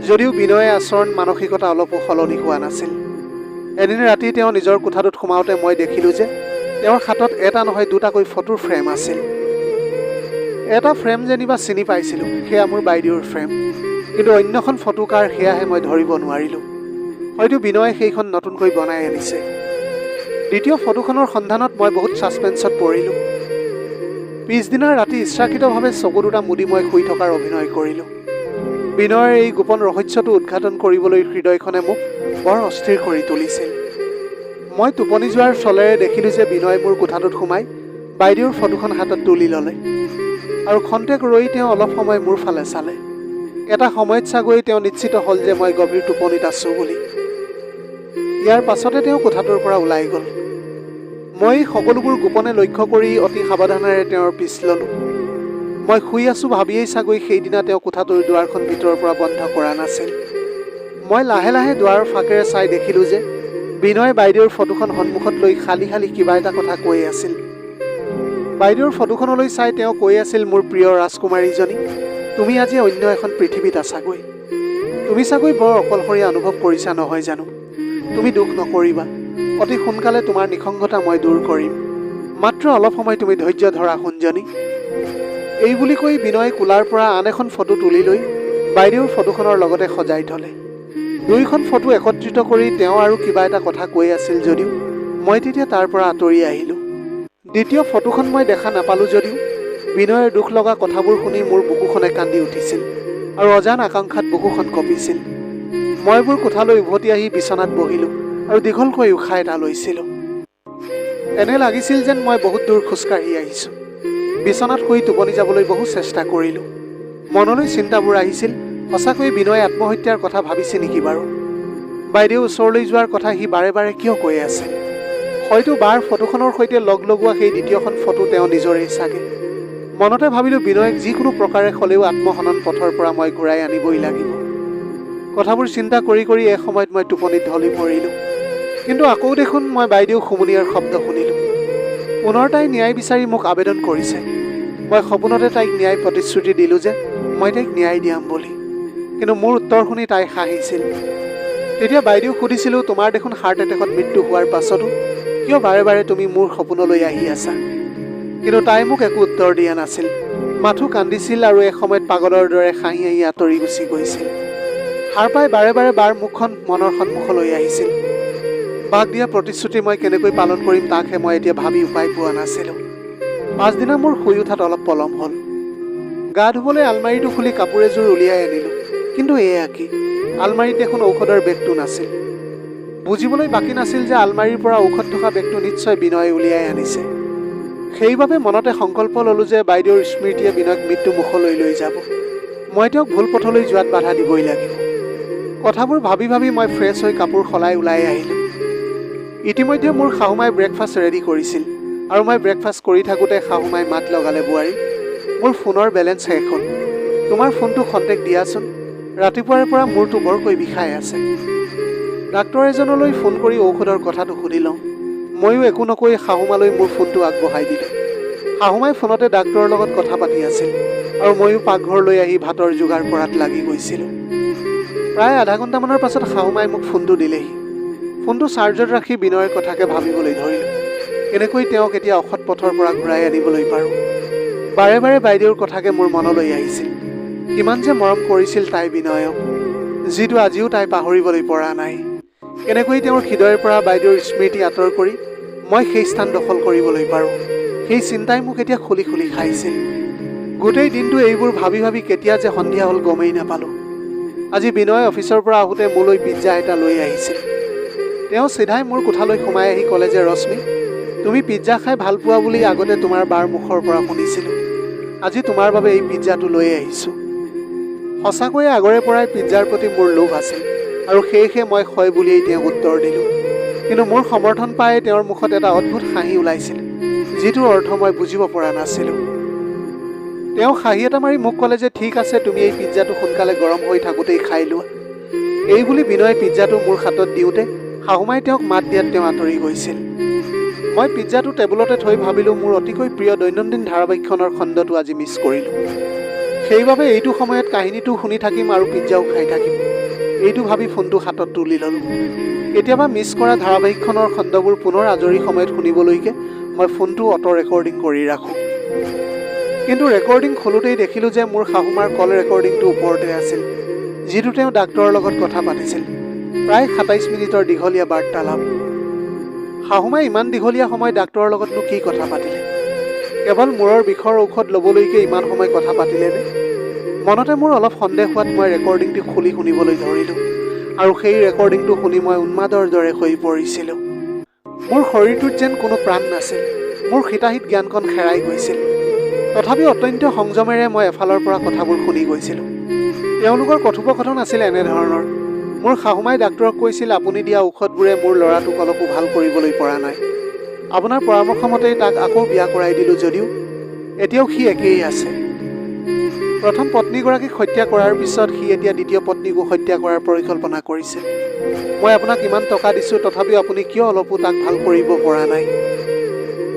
যদিও বিনয়ে আচৰণ মানসিকতা অলপো সলনি হোৱা নাছিল। এদিন ৰাতি তেওঁ নিজৰ কোঠাটোত সোমাওঁতে মই দেখিলোঁ যে তেওঁৰ হাতত এটা নহয় দুটাকৈ ফটোৰ ফ্ৰেম আছিল। এটা ফ্ৰেম যেনিবা চিনি পাইছিলোঁ, সেয়া মোৰ বাইদেউৰ ফ্ৰেম, কিন্তু অন্যখন ফটো কাৰ সেয়াহে মই ধৰিব নোৱাৰিলোঁ। হয়তো বিনয়ে সেইখন নতুনকৈ বনাই আনিছে। দ্বিতীয় ফটোখনৰ সন্ধানত মই বহুত ছাছপেন্সত পৰিলোঁ। পিছদিনা ৰাতি ইচ্ছাকৃতভাৱে চকু দুটা মুদি মই শুই থকাৰ অভিনয় কৰিলোঁ। বিনয়ৰ এই গোপন ৰহস্যটো উদঘাটন কৰিবলৈ হৃদয়খনে মোক বৰ অস্থিৰ কৰি তুলিছিল। মই টোপনি যোৱাৰ চলেৰে দেখিলোঁ যে বিনয় মোৰ কোঠাটোত সোমাই বাইদেউৰ ফটোখন হাতত তুলি ল'লে আৰু খন্তেক ৰৈ তেওঁ অলপ সময় মোৰ ফালে চালে। এটা সময়ত চাগৈ তেওঁ নিশ্চিত হ'ল যে মই গভীৰ টোপনিত আছোঁ বুলি। ইয়াৰ পাছতে তেওঁ কোঠাটোৰ পৰা ওলাই গ'ল। মই সকলোবোৰ গোপনে লক্ষ্য কৰি অতি সাৱধানেৰে তেওঁৰ পিছ ল'লোঁ। মই শুই আছোঁ ভাবিয়েই চাগৈ সেইদিনা তেওঁ কোঠাটোৰ দুৱাৰখন ভিতৰৰ পৰা বন্ধ কৰা নাছিল। মই লাহে লাহে দুৱাৰৰ ফাঁকেৰে চাই দেখিলোঁ যে বিনয়ে বাইদেউৰ ফটোখন সন্মুখত লৈ খালি খালি কিবা এটা কথা কৈ আছিল। বাইদেউৰ ফটোখনলৈ চাই তেওঁ কৈ আছিল, মোৰ প্ৰিয় ৰাজকুমাৰীজনী, তুমি আজি অন্য এখন পৃথিৱীত আছাগৈ। তুমি চাগৈ বৰ অকলশৰীয়া অনুভৱ কৰিছা নহয় জানো। তুমি দুখ নকৰিবা, অতি সোনকালে তোমাৰ নিসংগতা মই দূৰ কৰিম। মাত্ৰ অলপ সময় তুমি ধৈৰ্য ধৰা সোণজনী। এই বুলি কৈ বিনয়ে কোলাৰ পৰা আন এখন ফটো তুলি লৈ বাইদেউৰ ফটোখনৰ লগতে সজাই থ'লে। দুয়োখন ফটো একত্ৰিত কৰি তেওঁ আৰু কিবা এটা কথা কৈ আছিল যদিও মই তেতিয়া তাৰ পৰা আঁতৰি আহিলোঁ। দ্বিতীয় ফটোখন মই দেখা নাপালোঁ যদিও বিনয়ৰ দুখ লগা কথাবোৰ শুনি মোৰ বুকুখনে কান্দি উঠিছিল আৰু অজান আকাংক্ষাত বুকুখন কঁপিছিল। মই মোৰ কোঠালৈ উভতি আহি বিচনাত বহিলোঁ আৰু দীঘলকৈ উশাহ এটা লৈছিলোঁ। এনে লাগিছিল যেন মই বহুত দূৰ খোজকাঢ়ি আহিছোঁ। বিচনাত শুই টোপনি যাবলৈ বহু চেষ্টা কৰিলোঁ। মনলৈ চিন্তাবোৰ আহিছিল, সঁচাকৈ বিনয়ে আত্মহত্যাৰ কথা ভাবিছে নেকি বাৰু? বাইদেউ ওচৰলৈ যোৱাৰ কথা সি বাৰে বাৰে কিয় কৈ আছে? হয়তো বাৰ ফটোখনৰ সৈতে লগ লগোৱা সেই দ্বিতীয়খন ফটো তেওঁ নিজৰেই চাগে। মনতে ভাবিলোঁ বিনয়ক যিকোনো প্ৰকাৰে হ'লেও আত্মহনন পথৰ পৰা মই ঘূৰাই আনিবই লাগিব। কথাবোৰ চিন্তা কৰি কৰি এসময়ত মই টোপনিত ঢলি পৰিলোঁ। কিন্তু আকৌ দেখোন মই বাইদেউ হুমুনিয়াৰ শব্দ শুনিলোঁ। পুনৰ তাই ন্যায় বিচাৰি মোক আবেদন কৰিছে। মই সপোনতে তাইক ন্যায় প্ৰতিশ্ৰুতি দিলোঁ যে মই তাইক ন্যায় দিয়াম বুলি, কিন্তু মোৰ উত্তৰ শুনি তাই হাঁহিছিল। তেতিয়া বাইদেউক সুধিছিলোঁ, তোমাৰ দেখোন হাৰ্ট এটেকত মৃত্যু হোৱাৰ পাছতো কিয় বাৰে বাৰে তুমি মোৰ সপোনলৈ আহি আছা? কিন্তু তাই মোক একো উত্তৰ দিয়া নাছিল। মাথো কান্দিছিল আৰু এসময়ত পাগলৰ দৰে হাঁহি হাঁহি আঁতৰি গুচি গৈছিল। সাৰ পাই বাৰে বাৰে বাৰ মুখখন মনৰ সন্মুখলৈ আহিছিল। বাক দিয়া প্ৰতিশ্ৰুতি মই কেনেকৈ পালন কৰিম তাকহে মই এতিয়া ভাবি উপায় পোৱা নাছিলোঁ। পাছদিনা মোৰ শুই উঠাত অলপ পলম হ'ল। গা ধুবলৈ আলমাৰীটো খুলি কাপোৰ এযোৰ উলিয়াই আনিলোঁ। কিন্তু এয়া কি, আলমাৰীত দেখোন ঔষধৰ বেগটো নাছিল। বুজিবলৈ বাকী নাছিল যে আলমাৰীৰ পৰা ঔষধ থকা বেগটো নিশ্চয় বিনয়ে উলিয়াই আনিছে। সেইবাবে মনতে সংকল্প ল'লোঁ যে বাইদেউৰ স্মৃতিয়ে বিনয়ক মৃত্যু মুখলৈ লৈ যাব। মই তেওঁক ভুল পথলৈ যোৱাত বাধা দিবই লাগিব। কথাবোৰ ভাবি ভাবি মই ফ্ৰেছ হৈ কাপোৰ সলাই ওলাই আহিলোঁ। ইতিমধ্যে মোৰ শাহুমাই ব্ৰেকফাষ্ট ৰেডি কৰিছিল আৰু মই ব্ৰেকফাষ্ট কৰি থাকোঁতে শাহুমাই মাত লগালে, বোৱাৰী, মোৰ ফোনৰ বেলেঞ্চ শেষ হ'ল। তোমাৰ ফোনটো খন্তেক দিয়াচোন। ৰাতিপুৱাৰে পৰা মূৰটো বৰকৈ বিষাই আছে। ডাক্তৰ এজনলৈ ফোন কৰি ঔষধৰ কথাটো সুধি লওঁ। ময়ো একো নকৈ শাহুমালৈ মোৰ ফোনটো আগবঢ়াই দিলোঁ। শাহুমাই ফোনতে ডাক্তৰৰ লগত কথা পাতি আছিল আৰু ময়ো পাকঘৰলৈ আহি ভাতৰ যোগাৰ কৰাত লাগি গৈছিলোঁ। প্ৰায় আধা ঘণ্টামানৰ পাছত শাহুমাই মোক ফোনটো দিলেহি। ফোনটো চাৰ্জত ৰাখি বিনয়ৰ কথাকে ভাবিবলৈ ধৰিলোঁ। কেনেকৈ তেওঁক এতিয়া অসৎ পথৰ পৰা ঘূৰাই আনিবলৈ পাৰোঁ। বাৰে বাৰে বাইদেউৰ কথাকে মোৰ মনলৈ আহিছিল। কিমান যে মৰম কৰিছিল তাই বিনয়ক, যিটো আজিও তাই পাহৰিবলৈ পৰা নাই। কেনেকৈ তেওঁৰ হৃদয়ৰ পৰা বাইদেউৰ স্মৃতি আঁতৰ কৰি মই সেই স্থান দখল কৰিবলৈ পাৰোঁ, সেই চিন্তাই মোক এতিয়া খুলি খুলি খাইছিল। গোটেই দিনটো এইবোৰ ভাবি ভাবি কেতিয়া যে সন্ধিয়া হ'ল গমেই নাপালোঁ। আজি বিনয় অফিচৰ পৰা আহোঁতে মোলৈ পিজ্জা এটা লৈ আহিছিল। তেওঁ চিধাই মোৰ কোঠালৈ সোমাই আহি ক'লে যে, ৰশ্মি, তুমি পিজ্জা খাই ভাল পোৱা বুলি আগতে তোমাৰ বাৰ মুখৰ পৰা শুনিছিলোঁ। আজি তোমাৰ বাবে এই পিজ্জাটো লৈ আহিছোঁ। সঁচাকৈয়ে আগৰে পৰাই পিজ্জাৰ প্ৰতি মোৰ লোভ আছিল আৰু সেয়েহে মই হয় বুলিয়েই তেওঁক উত্তৰ দিলোঁ। কিন্তু মোৰ সমৰ্থন পাই তেওঁৰ মুখত এটা অদ্ভুত হাঁহি ওলাইছিল, যিটোৰ অৰ্থ মই বুজিব পৰা নাছিলোঁ। তেওঁ হাঁহি এটা মাৰি মোক ক'লে যে, ঠিক আছে, তুমি এই পিজ্জাটো সোনকালে গৰম হৈ থাকোঁতেই খাই লোৱা। এই বুলি বিনয়ে পিজ্জাটো মোৰ হাতত দিওঁতে শাহুমাই তেওঁক মাত দিয়াত তেওঁ আঁতৰি গৈছিল। মই পিজ্জাটো টেবুলতে থৈ ভাবিলোঁ, মোৰ অতিকৈ প্ৰিয় দৈনন্দিন ধাৰাবাহিকখনৰ খণ্ডটো আজি মিছ কৰিলোঁ। সেইবাবে এইটো সময়ত কাহিনীটো শুনি থাকিম আৰু পিজ্জাও খাই থাকিম, এইটো ভাবি ফোনটো হাতত তুলি ল'লোঁ। কেতিয়াবা মিছ কৰা ধাৰাবাহিকখনৰ খণ্ডবোৰ পুনৰ আজৰি সময়ত শুনিবলৈকে মই ফোনটো অটো ৰেকৰ্ডিং কৰি ৰাখোঁ। কিন্তু ৰেকৰ্ডিং খোলোতেই দেখিলোঁ যে মোৰ শাহুমাৰ কল ৰেকৰ্ডিংটো ওপৰতে আছিল, যিটো তেওঁ ডাক্তৰৰ লগত কথা পাতিছিল। প্ৰায় 27 মিনিটৰ দীঘলীয়া বাৰ্তালাপ। শাহুমাই ইমান দীঘলীয়া সময় ডাক্তৰৰ লগতনো কি কথা পাতিলে? কেৱল মূৰৰ বিষৰ ঔষধ ল'বলৈকে ইমান সময় কথা পাতিলেনে? মনতে মোৰ অলপ সন্দেহ হোৱাত মই ৰেকৰ্ডিংটো খুলি শুনিবলৈ ধৰিলোঁ আৰু সেই ৰেকৰ্ডিংটো শুনি মই উন্মাদৰ দৰে হৈ পৰিছিলোঁ। মোৰ শৰীৰটোত যেন কোনো প্ৰাণ নাছিল। মোৰ হিতাহিত জ্ঞানকণ হেৰাই গৈছিল। তথাপিও অত্যন্ত সংযমেৰে মই এফালৰ পৰা কথাবোৰ শুনি গৈছিলোঁ। তেওঁলোকৰ কথোপকথন আছিল এনেধৰণৰ, মোৰ শাহুমাই ডাক্তৰক কৈছিল, আপুনি দিয়া ঔষধবোৰে মোৰ ল'ৰাটোক অলপো ভাল কৰিবলৈ পৰা নাই। আপোনাৰ পৰামৰ্শ মতেই তাক আকৌ বিয়া কৰাই দিলোঁ যদিও এতিয়াও সি একেই আছে। প্ৰথম পত্নীগৰাকীক হত্যা কৰাৰ পিছত সি এতিয়া দ্বিতীয় পত্নীকো হত্যা কৰাৰ পৰিকল্পনা কৰিছে। মই আপোনাক ইমান টকা দিছোঁ, তথাপিও আপুনি কিয় অলপো তাক ভাল কৰিব পৰা নাই?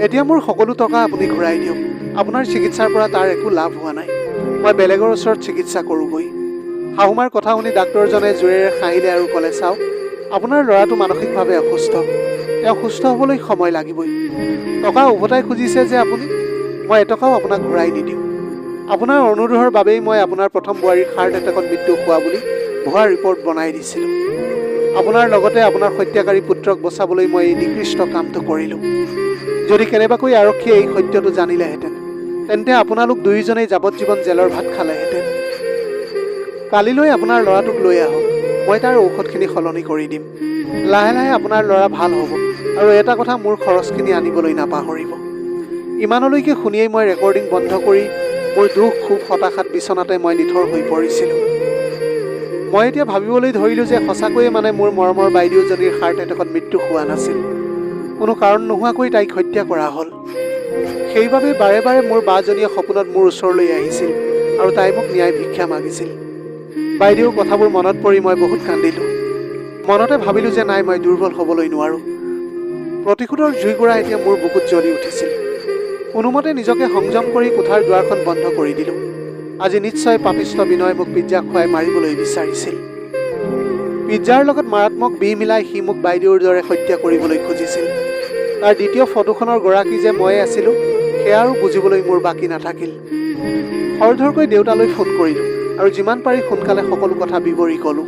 এতিয়া মোৰ সকলো টকা আপুনি ঘূৰাই দিয়ক। আপোনাৰ চিকিৎসাৰ পৰা তাৰ একো লাভ হোৱা নাই। মই বেলেগৰ ওচৰত চিকিৎসা কৰোঁগৈ। শাহুমাৰ কথা শুনি ডাক্তৰজনে জোৰেৰে হাঁহিলে আৰু ক'লে, চাওক, আপোনাৰ ল'ৰাটো মানসিকভাৱে অসুস্থ। তেওঁ সুস্থ হ'বলৈ সময় লাগিবই। টকা উভতাই খুজিছে যে আপুনি, মই এটকাও আপোনাক ঘূৰাই নিদিওঁ। আপোনাৰ অনুৰোধৰ বাবেই মই আপোনাৰ প্ৰথম বোৱাৰীৰ হাৰ্ট এটেকত মৃত্যু হোৱা বুলি ভুৱা ৰিপৰ্ট বনাই দিছিলোঁ। আপোনাৰ লগতে আপোনাৰ হত্যাকাৰী পুত্ৰক বচাবলৈ মই এই নিকৃষ্ট কামটো কৰিলোঁ। যদি কেনেবাকৈ আৰক্ষীয়ে এই সত্যটো জানিলেহেঁতেন, তেন্তে আপোনালোক দুয়োজনেই যাৱজ্জীৱন জেলৰ ভাত খালেহেঁতেন। কালিলৈ আপোনাৰ ল'ৰাটোক লৈ আহক, মই তাৰ ঔষধখিনি সলনি কৰি দিম। লাহে লাহে আপোনাৰ ল'ৰা ভাল হ'ব আৰু এটা কথা, মোৰ খৰচখিনি আনিবলৈ নাপাহৰিব। ইমানলৈকে শুনিয়েই মই ৰেকৰ্ডিং বন্ধ কৰি মোৰ দুখ ক্ষোভ হতাশাত বিচনাতে মই নিথৰ হৈ পৰিছিলোঁ। মই এতিয়া ভাবিবলৈ ধৰিলোঁ যে সঁচাকৈয়ে মানে মোৰ মৰমৰ বাইদেউজনীৰ হাৰ্ট এটেকত মৃত্যু হোৱা নাছিল। কোনো কাৰণ নোহোৱাকৈ তাইক হত্যা কৰা হ'ল। সেইবাবে বাৰে বাৰে মোৰ বাজনীয়ে সপোনত মোৰ ওচৰলৈ আহিছিল আৰু তাই মোক ন্যায় ভিক্ষা মাগিছিল। বাইদেউৰ কথাবোৰ মনত পৰি মই বহুত কান্দিলোঁ। মনতে ভাবিলোঁ যে নাই, মই দুৰ্বল হ'বলৈ নোৱাৰোঁ। প্ৰতিশোধৰ জুইকুৰা এতিয়া মোৰ বুকুত জ্বলি উঠিছিল। কোনোমতে নিজকে সংযম কৰি কোঠাৰ দুৱাৰখন বন্ধ কৰি দিলোঁ। আজি নিশ্চয় পাপিষ্ট বিনয় মোক পিজ্জা খুৱাই মাৰিবলৈ বিচাৰিছিল। পিজ্জাৰ লগত মাৰাত্মক বিহ মিলাই সি মোক বাইদেউৰ দৰে হত্যা কৰিবলৈ খুজিছিল। তাৰ দ্বিতীয় ফটোখনৰ গৰাকী যে ময়ে আছিলোঁ, সেয়া আৰু বুজিবলৈ মোৰ বাকী নাথাকিল। খৰধৰকৈ দেউতালৈ ফোন কৰিলোঁ আৰু যিমান পাৰি সোনকালে সকলো কথা বিৱৰি ক'লোঁ।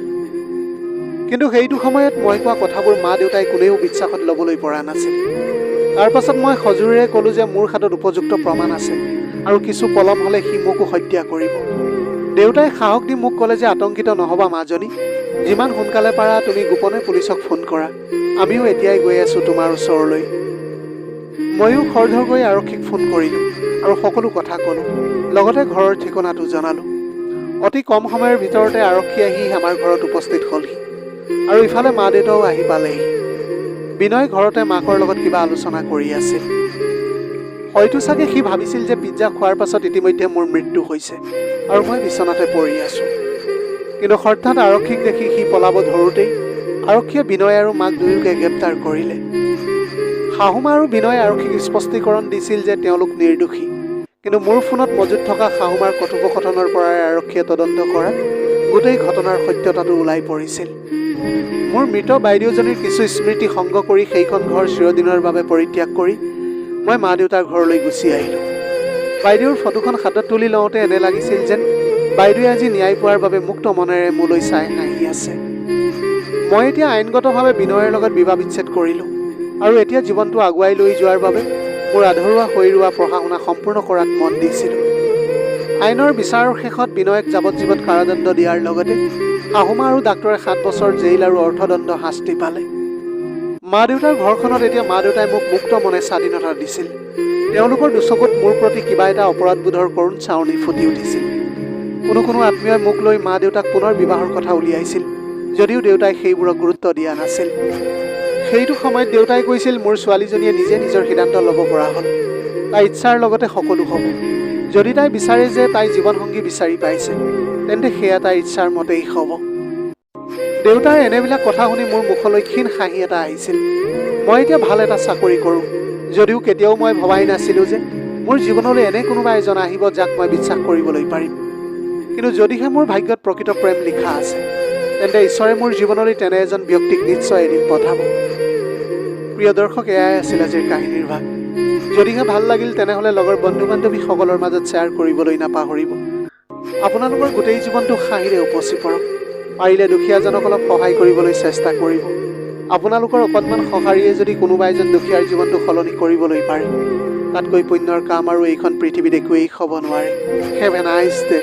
কিন্তু সেইটো সময়ত মই কোৱা কথাবোৰ মা দেউতাই কোনেও বিশ্বাসত ল'বলৈ পৰা নাছিল। তাৰ পাছত মই সজোৰেৰে ক'লোঁ যে মোৰ হাতত উপযুক্ত প্ৰমাণ আছে আৰু কিছু পলম হ'লে সি মোকো হত্যা কৰিব। দেউতাই সাহস দি মোক ক'লে যে আতংকিত নহ'বা মাজনী, যিমান সোনকালে পাৰা তুমি গোপনে পুলিচক ফোন কৰা, আমিও এতিয়াই গৈ আছোঁ তোমাৰ ওচৰলৈ। ময়ো খৰধৰকৈ আৰক্ষীক ফোন কৰিলোঁ আৰু সকলো কথা ক'লোঁ, লগতে ঘৰৰ ঠিকনাটো জনালোঁ। অতি কম সময়ৰ ভিতৰতে আৰক্ষী আহি আমাৰ ঘৰত উপস্থিত হ'লহি আৰু ইফালে মা দেউতাও আহি পালেহি। বিনয় ঘৰতে মাকৰ লগত কিবা আলোচনা কৰি আছিল। হয়তো চাগে সি ভাবিছিল যে পিজ্জা খোৱাৰ পাছত ইতিমধ্যে মোৰ মৃত্যু হৈছে আৰু মই বিচনাতে পৰি আছোঁ। কিন্তু হঠাৎ আৰক্ষীক দেখি সি পলাব ধৰোঁতেই আৰক্ষীয়ে বিনয় আৰু মাক দুয়োকে গ্ৰেপ্তাৰ কৰিলে। শাহুমা আৰু বিনয়ে আৰক্ষীক স্পষ্টীকৰণ দিছিল যে তেওঁলোক নিৰ্দোষী, কিন্তু মোৰ ফোনত মজুত থকা শাহুমাৰ কথোপকথনৰ পৰাই আৰক্ষীয়ে তদন্ত কৰাত গোটেই ঘটনাৰ সত্যতাটো ওলাই পৰিছিল। মোৰ মৃত বাইদেউজনীৰ কিছু স্মৃতি সংগ কৰি সেইখন ঘৰ চিৰদিনৰ বাবে পৰিত্যাগ কৰি মই মা দেউতাৰ ঘৰলৈ গুচি আহিলোঁ। বাইদেউৰ ফটোখন হাতত তুলি লওঁতে এনে লাগিছিল যেন বাইদেৱে আজি ন্যায় পোৱাৰ বাবে মুক্ত মনেৰে মোলৈ চাই হাঁহি আছে। মই এতিয়া আইনগতভাৱে বিনয়ৰ লগত বিবাহ বিচ্ছেদ কৰিলোঁ আৰু এতিয়া জীৱনটো আগুৱাই লৈ যোৱাৰ বাবে মোৰ আধৰুৱা হৈ ৰোৱা পঢ়া শুনা সম্পূৰ্ণ কৰাত মন দিছিলোঁ। আইনৰ বিচাৰৰ শেষত বিনয়ক যাৱজ্জীৱন কাৰাদণ্ড দিয়াৰ লগতে শাহুমা আৰু ডাক্তৰে 7 বছৰ জেইল আৰু অৰ্থদণ্ড শাস্তি পালে। মা দেউতাৰ ঘৰখনত এতিয়া মা দেউতাই মোক মুক্ত মনে স্বাধীনতা দিছিল। তেওঁলোকৰ দুচকুত মোৰ প্ৰতি কিবা এটা অপৰাধবোধৰ কৰুণ চাৱনি ফুটি উঠিছিল। কোনো আত্মীয়ই মোক লৈ মা দেউতাক পুনৰ বিবাহৰ কথা উলিয়াইছিল, যদিও দেউতাই সেইবোৰক গুৰুত্ব দিয়া নাছিল। সেইটো সময়ত দেউতাই কৈছিল মোৰ ছোৱালীজনীয়ে নিজে নিজৰ সিদ্ধান্ত ল'ব পৰা হ'ল, তাইৰ ইচ্ছাৰ লগতে সকলো হ'ব। যদি তাই বিচাৰে যে তাই জীৱনসংগী বিচাৰি পাইছে, তেন্তে সেয়া তাইৰ ইচ্ছাৰ মতেই হ'ব। দেউতাৰ এনেবিলাক কথা শুনি মোৰ মুখলৈ ক্ষীণ হাঁহি এটা আহিছিল। মই এতিয়া ভাল এটা চাকৰি কৰোঁ, যদিও কেতিয়াও মই ভবাই নাছিলোঁ যে মোৰ জীৱনলৈ এনে কোনোবা এজন আহিব যাক মই বিশ্বাস কৰিবলৈ পাৰিম। কিন্তু যদিহে মোৰ ভাগ্যত প্ৰকৃত প্ৰেম লিখা আছে, তেন্তে ঈশ্বৰে মোৰ জীৱনলৈ তেনে এজন ব্যক্তিক নিশ্চয় এদিন পঠাব। প্ৰিয় দৰ্শক, এয়াই আছিল আজিৰ কাহিনীৰ ভাগ। যদিহে ভাল লাগিল তেনেহ'লে লগৰ বন্ধু বান্ধৱীসকলৰ মাজত শ্বেয়াৰ কৰিবলৈ নাপাহৰিব। আপোনালোকৰ গোটেই জীৱনটো হাঁহিৰে উপচি পৰক। পাৰিলে দুখীয়াজনক অলপ সহায় কৰিবলৈ চেষ্টা কৰিব। আপোনালোকৰ অকণমান সঁহাৰিয়ে যদি কোনোবা এজন দুখীয়াৰ জীৱনটো সলনি কৰিবলৈ পাৰে, তাতকৈ পুণ্যৰ কাম আৰু এইখন পৃথিৱীত একোৱেই হ'ব নোৱাৰে। Have a nice day.